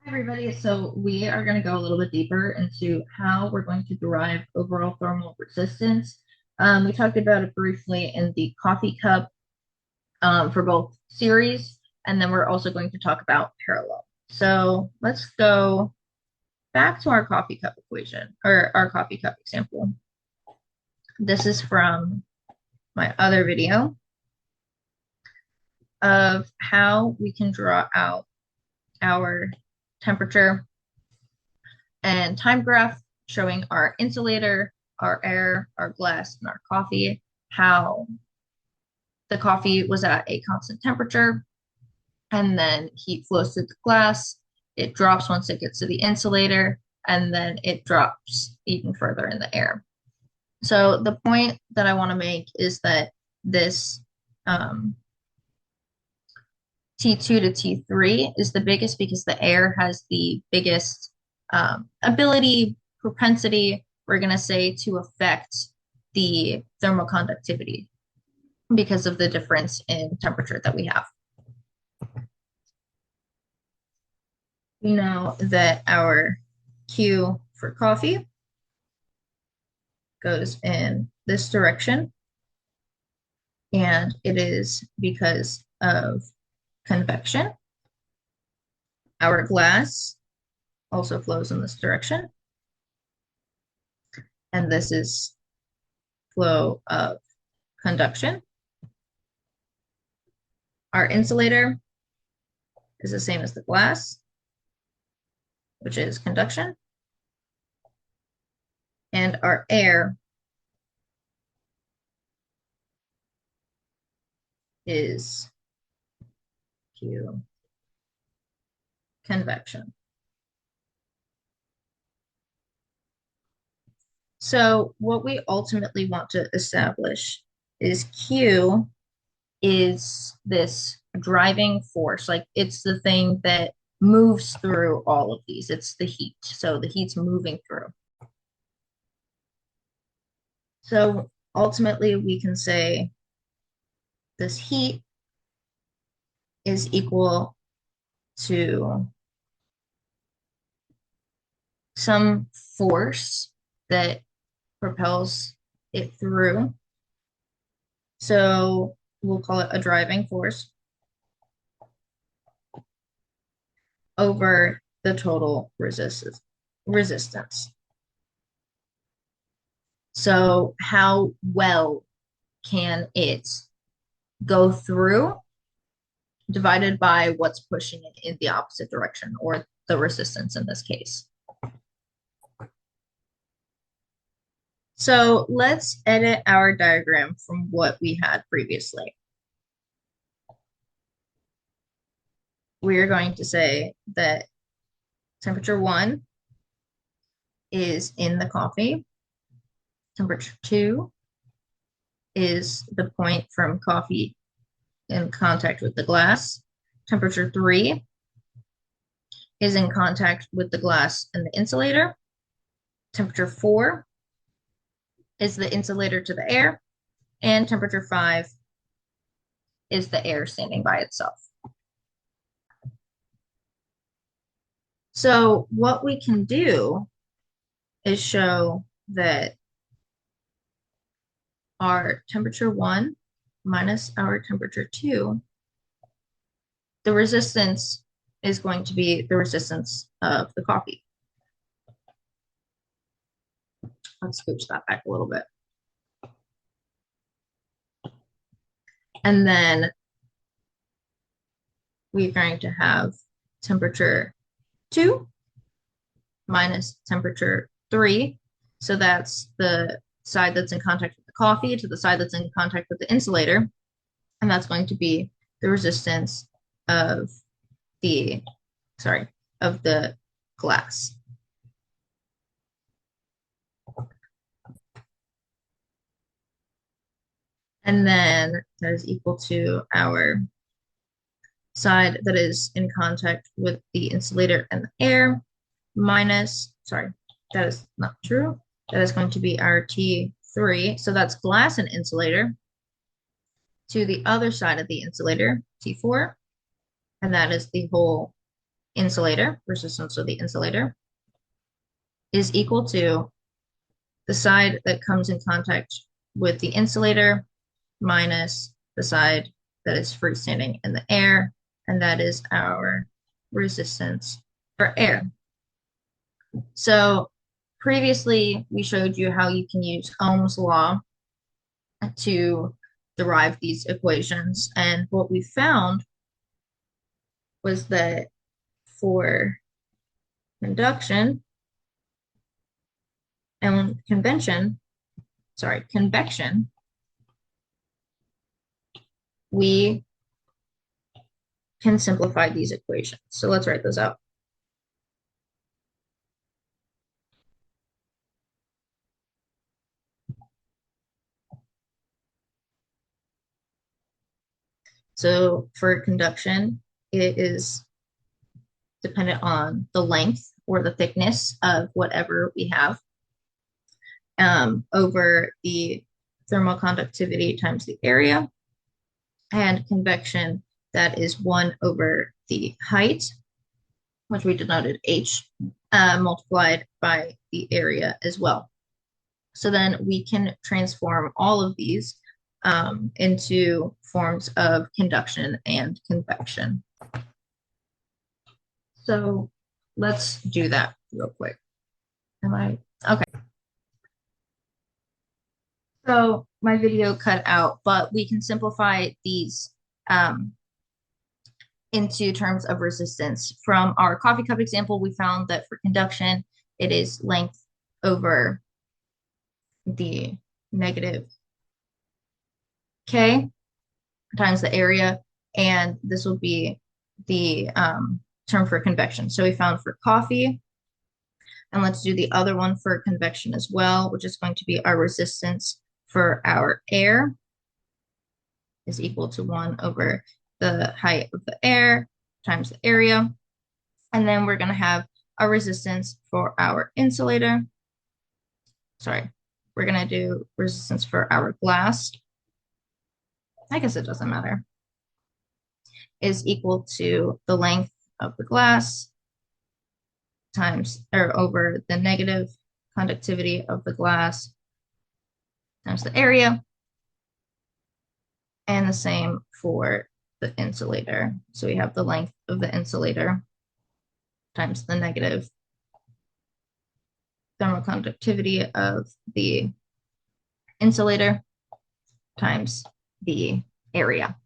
Everybody, so we are going to go a little bit deeper into how we're going to derive overall thermal resistance. We talked about it briefly in the coffee cup for both series, and then we're also going to talk about parallel. So let's go back to our coffee cup equation or our coffee cup example. This is from my other video of how we can draw out our temperature and time graph showing our insulator, our air, our glass, and our coffee, how the coffee was at a constant temperature, and then heat flows through the glass. It drops once it gets to the insulator, and then it drops even further in the air. So the point that I want to make is that this T2 to T3 is the biggest because the air has the biggest ability, propensity, we're going to say, to affect the thermal conductivity because of the difference in temperature that we have. We know that our Q for coffee goes in this direction, and it is because of convection. Our glass also flows in this direction, and this is flow of conduction. Our insulator is the same as the glass, which is conduction. And our air is Q convection. So what we ultimately want to establish is Q is this driving force. Like it's the thing that moves through all of these. It's the heat. So the heat's moving through. So ultimately we can say this heat is equal to some force that propels it through. So we'll call it a driving force over the total resistance. So how well can it go through divided by what's pushing it in the opposite direction, or the resistance in this case. So let's edit our diagram from what we had previously. We are going to say that temperature 1 is in the coffee. Temperature 2 is the point from coffee in contact with the glass. Temperature 3 is in contact with the glass and the insulator. Temperature 4 is the insulator to the air. And temperature 5 is the air standing by itself. So what we can do is show that our temperature 1 minus our temperature 2, the resistance is going to be the resistance of the coffee. Let's scooch that back a little bit. And then we're going to have temperature 2 minus temperature 3. So that's the side that's in contact with the coffee to the side that's in contact with the insulator. And that's going to be the resistance of the, of the glass. And then that is equal to our side that is in contact with the insulator and the air minus, that is not true. That is going to be our T3. So that's glass and insulator to the other side of the insulator, T4. And that is the whole insulator, resistance of the insulator, is equal to the side that comes in contact with the insulator minus the side that is freestanding in the air, and that is our resistance for air. So previously, we showed you how you can use Ohm's law to derive these equations. And what we found was that for conduction and convection, we can simplify these equations. So let's write those out. So for conduction, it is dependent on the length or the thickness of whatever we have over the thermal conductivity times the area. And convection, that is 1 over the height, which we denoted h, multiplied by the area as well. So then we can transform all of these into forms of conduction and convection. So let's do that real quick. Okay. So my video cut out, but we can simplify these into terms of resistance. From our coffee cup example, we found that for conduction, it is length over the negative K times the area, and this will be the term for convection. So we found for coffee, and let's do the other one for convection as well, which is going to be our resistance for our air is equal to 1 over the height of the air times the area. And then we're going to have a resistance for our insulator. Sorry, we're going to do resistance for our glass. I guess it doesn't matter. Is equal to the length of the glass times or over the negative conductivity of the glass times the area. And the same for the insulator. So we have the length of the insulator times the negative thermal conductivity of the insulator times the area.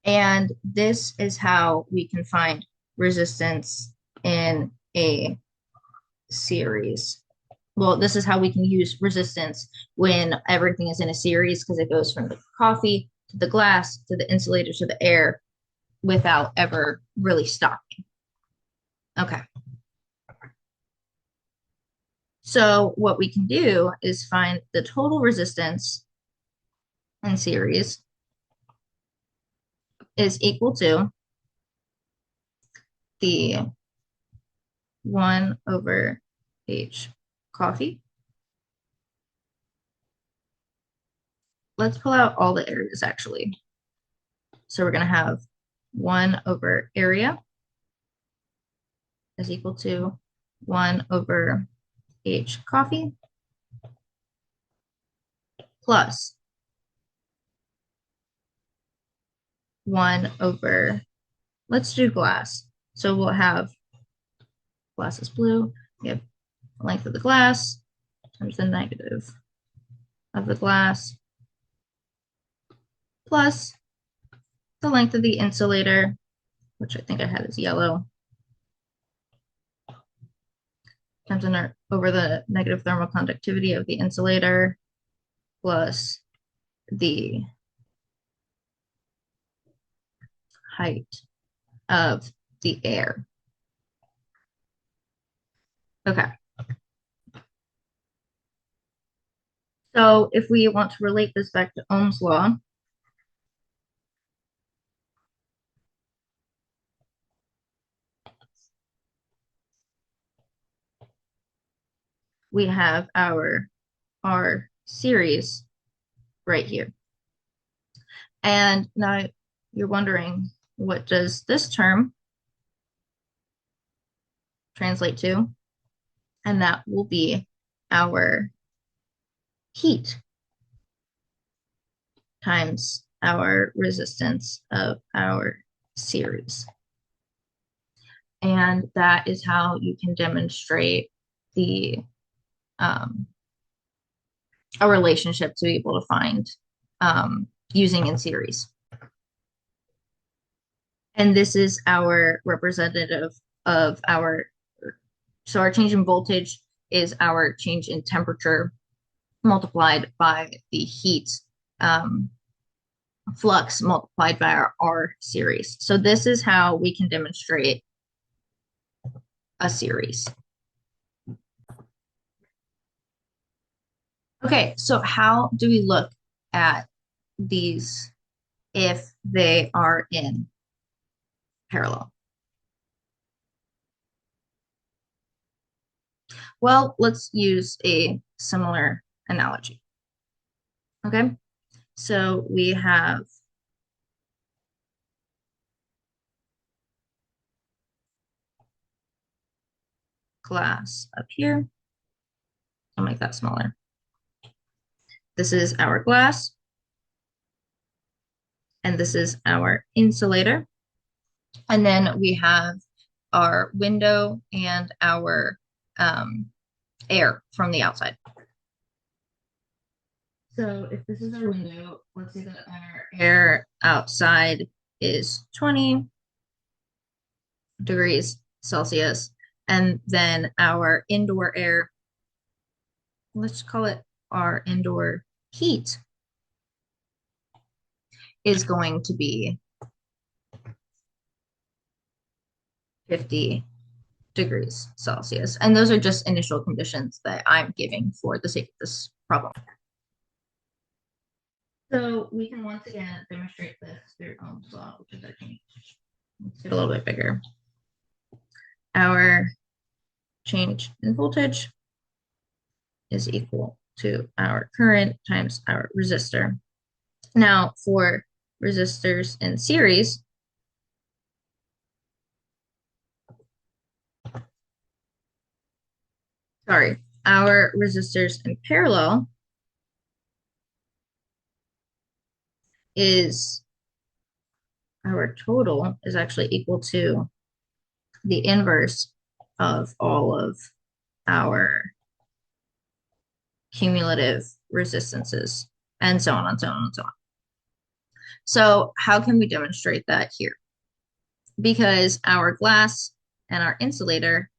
And this is how we can find resistance in a series. Well, this is how we can use resistance when everything is in a series, because it goes from the coffee to the glass to the insulator to the air without ever really stopping. Okay. So what we can do is find the total resistance in series is equal to the 1 over H coffee. Let's pull out all the areas actually. So we're going to have 1 over area is equal to 1 over H coffee plus 1 over, let's do glass. So we'll have glass is blue. We have the length of the glass times the negative of the glass plus the length of the insulator, which I think I had as yellow, times over the negative thermal conductivity of the insulator plus the height of the air. Okay. So if we want to relate this back to Ohm's law, we have our series right here. And now you're wondering, what does this term translate to? And that will be our heat times our resistance of our series. And that is how you can demonstrate the a relationship to be able to find using in series. And this is our representative of our, so our change in voltage is our change in temperature multiplied by the heat flux multiplied by our R series. So this is how we can demonstrate a series. Okay, so how do we look at these if they are in parallel? Well, let's use a similar analogy. Okay, so we have glass up here. I'll make that smaller. This is our glass, and this is our insulator. And then we have our window and our air from the outside. So if this is our window, let's say that our air outside is 20 degrees Celsius, and then our indoor air, let's call it our indoor heat, is going to be 50 degrees Celsius. And those are just initial conditions that I'm giving for the sake of this problem. So we can once again demonstrate this through Ohm's law, which is our change. Let's get a little bit bigger. Our change in voltage is equal to our current times our resistor. Now, for resistors in series, our resistors in parallel is our total is actually equal to the inverse of all of our cumulative resistances, and so on and so on and so on. So how can we demonstrate that here? Because our glass and our insulator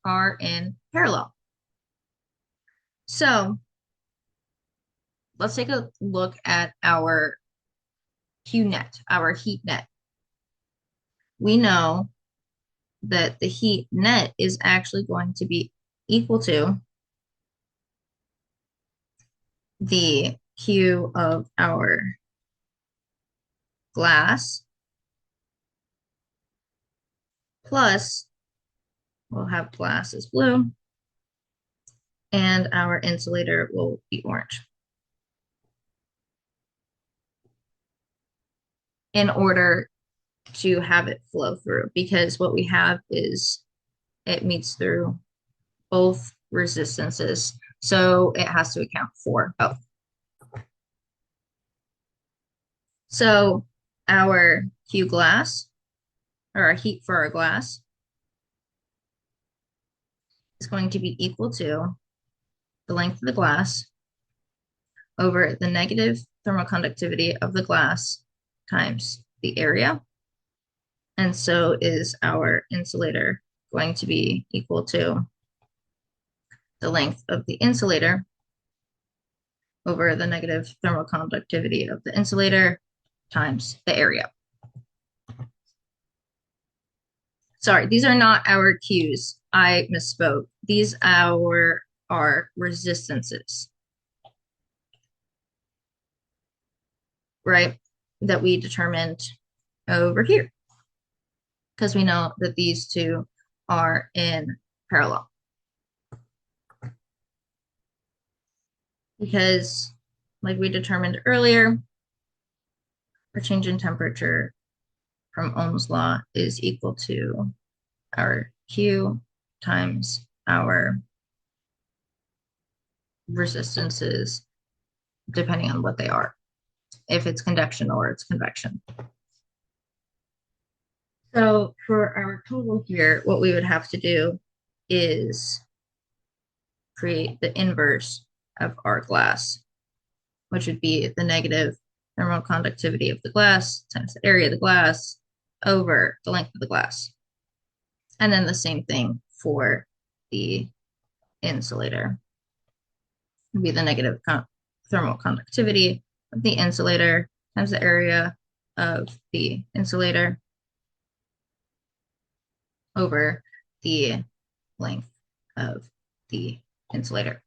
are in parallel. So let's take a look at our Q net, our heat net. We know that the heat net is actually going to be equal to the Q of our glass plus, we'll have glass is blue, and our insulator will be orange. In order to have it flow through, because what we have is it meets through both resistances, so it has to account for both. So our Q glass, or our heat for our glass, is going to be equal to the length of the glass over the negative thermal conductivity of the glass times the area. And so is our insulator going to be equal to the length of the insulator over the negative thermal conductivity of the insulator times the area. Sorry, these are not our Qs. I misspoke. These are resistances, right? That we determined over here, because we know that these two are in parallel. Because, like we determined earlier, our change in temperature from Ohm's law is equal to our Q times our resistances, depending on what they are, if it's conduction or it's convection. So for our total here, what we would have to do is create the inverse of our glass, which would be the negative thermal conductivity of the glass times the area of the glass over the length of the glass. And then the same thing for the insulator. It would be the negative thermal conductivity of the insulator times the area of the insulator over the length of the insulator.